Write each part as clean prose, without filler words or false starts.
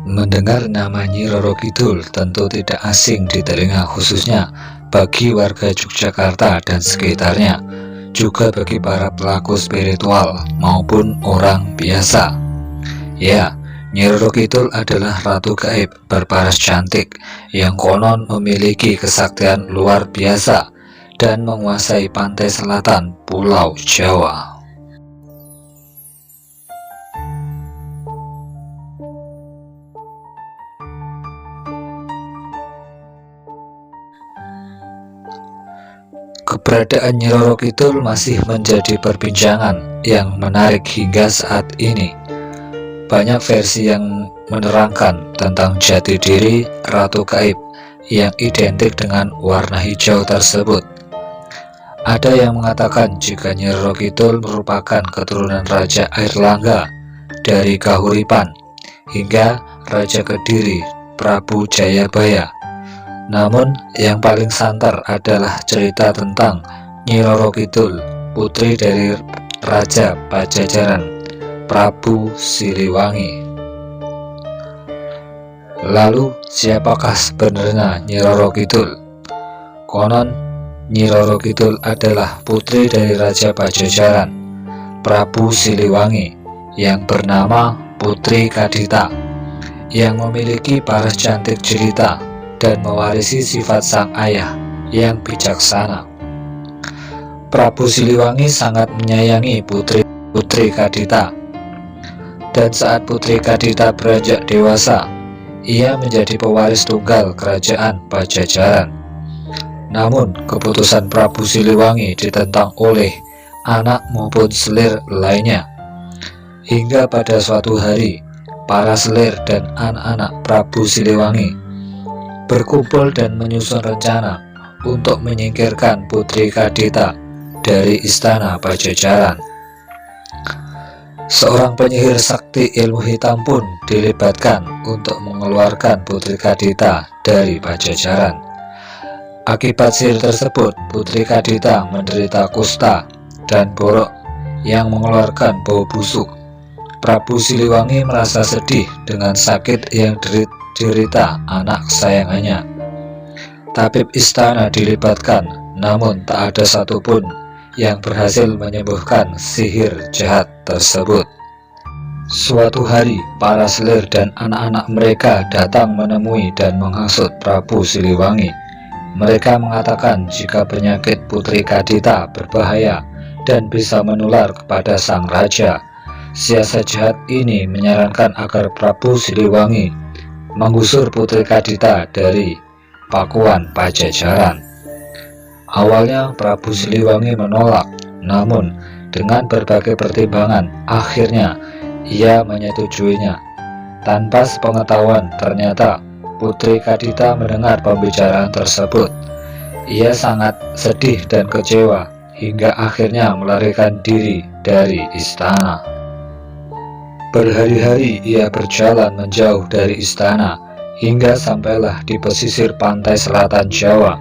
Mendengar nama Nyi Roro Kidul tentu tidak asing di telinga, khususnya bagi warga Yogyakarta dan sekitarnya, juga bagi para pelaku spiritual maupun orang biasa. Ya, Nyi Roro Kidul adalah ratu gaib berparas cantik yang konon memiliki kesaktian luar biasa dan menguasai pantai selatan Pulau Jawa. Keberadaan Nyi Roro Kidul masih menjadi perbincangan yang menarik hingga saat ini. Banyak versi yang menerangkan tentang jati diri Ratu Gaib yang identik dengan warna hijau tersebut. Ada yang mengatakan jika Nyi Roro Kidul merupakan keturunan Raja Airlangga dari Kahuripan hingga Raja Kediri Prabu Jayabaya. Namun yang paling santer adalah cerita tentang Nyi Roro Kidul, putri dari Raja Pajajaran Prabu Siliwangi. Lalu siapakah sebenarnya Nyi Roro Kidul? Konon Nyi Roro Kidul adalah putri dari Raja Pajajaran Prabu Siliwangi yang bernama Putri Kadita, yang memiliki paras cantik jelita dan mewarisi sifat sang ayah yang bijaksana. Prabu Siliwangi sangat menyayangi Putri Kadita, dan saat Putri Kadita beranjak dewasa, ia menjadi pewaris tunggal kerajaan Pajajaran. Namun keputusan Prabu Siliwangi ditentang oleh anak maupun selir lainnya, hingga pada suatu hari para selir dan anak-anak Prabu Siliwangi berkumpul dan menyusun rencana untuk menyingkirkan Putri Kadita dari istana Pajajaran. Seorang penyihir sakti ilmu hitam pun dilibatkan untuk mengeluarkan Putri Kadita dari Pajajaran. Akibat sihir tersebut, Putri Kadita menderita kusta dan borok yang mengeluarkan bau busuk. Prabu Siliwangi merasa sedih dengan sakit yang derita anak kesayangannya. Tabib istana dilibatkan, namun tak ada satupun yang berhasil menyembuhkan sihir jahat tersebut. Suatu hari, para selir dan anak-anak mereka datang menemui dan menghasut Prabu Siliwangi. Mereka mengatakan jika penyakit Putri Kadita berbahaya dan bisa menular kepada sang raja. Siasat jahat ini menyarankan agar Prabu Siliwangi menggusur Putri Kadita dari Pakuan Pajajaran. Awalnya Prabu Siliwangi menolak, namun dengan berbagai pertimbangan akhirnya ia menyetujuinya. Tanpa sepengetahuan, ternyata Putri Kadita mendengar pembicaraan tersebut. Ia sangat sedih dan kecewa hingga akhirnya melarikan diri dari istana. Berhari-hari ia berjalan menjauh dari istana hingga sampailah di pesisir pantai selatan Jawa.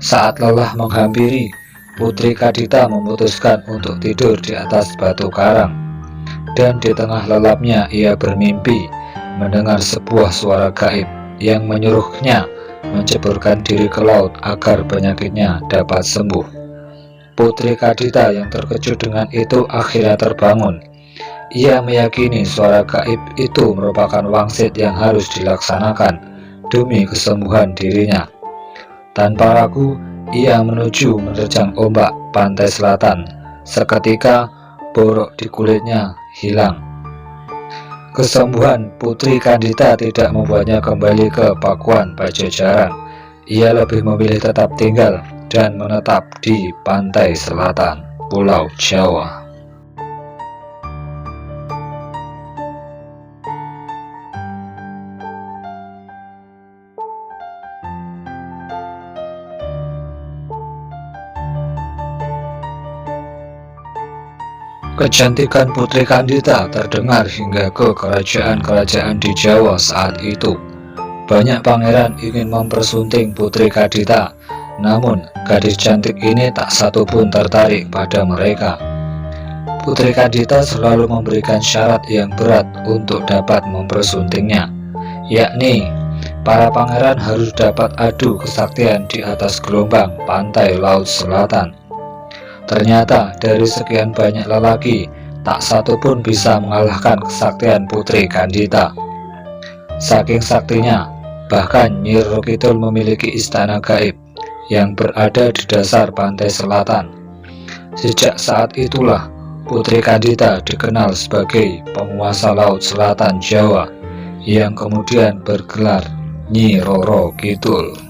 Saat lelah menghampiri, Putri Kadita memutuskan untuk tidur di atas batu karang. Dan di tengah lelapnya ia bermimpi mendengar sebuah suara gaib yang menyuruhnya menceburkan diri ke laut agar penyakitnya dapat sembuh. Putri Kadita yang terkejut dengan itu akhirnya terbangun. Ia meyakini suara gaib itu merupakan wangsit yang harus dilaksanakan demi kesembuhan dirinya. Tanpa ragu, ia menuju menerjang ombak pantai selatan. Seketika, borok di kulitnya hilang. Kesembuhan Putri Kadita tidak membuatnya kembali ke Pakuan Pajajaran. Ia lebih memilih tetap tinggal dan menetap di pantai selatan Pulau Jawa. Kecantikan Putri Kadita terdengar hingga ke kerajaan-kerajaan di Jawa saat itu. Banyak pangeran ingin mempersunting Putri Kadita, namun gadis cantik ini tak satu pun tertarik pada mereka. Putri Kadita selalu memberikan syarat yang berat untuk dapat mempersuntingnya, yakni para pangeran harus dapat adu kesaktian di atas gelombang pantai Laut Selatan. Ternyata dari sekian banyak lelaki, tak satu pun bisa mengalahkan kesaktian Putri Kandita. Saking saktinya, bahkan Nyi Roro Kidul memiliki istana gaib yang berada di dasar pantai selatan. Sejak saat itulah Putri Kandita dikenal sebagai penguasa Laut Selatan Jawa, yang kemudian bergelar Nyi Roro Kidul.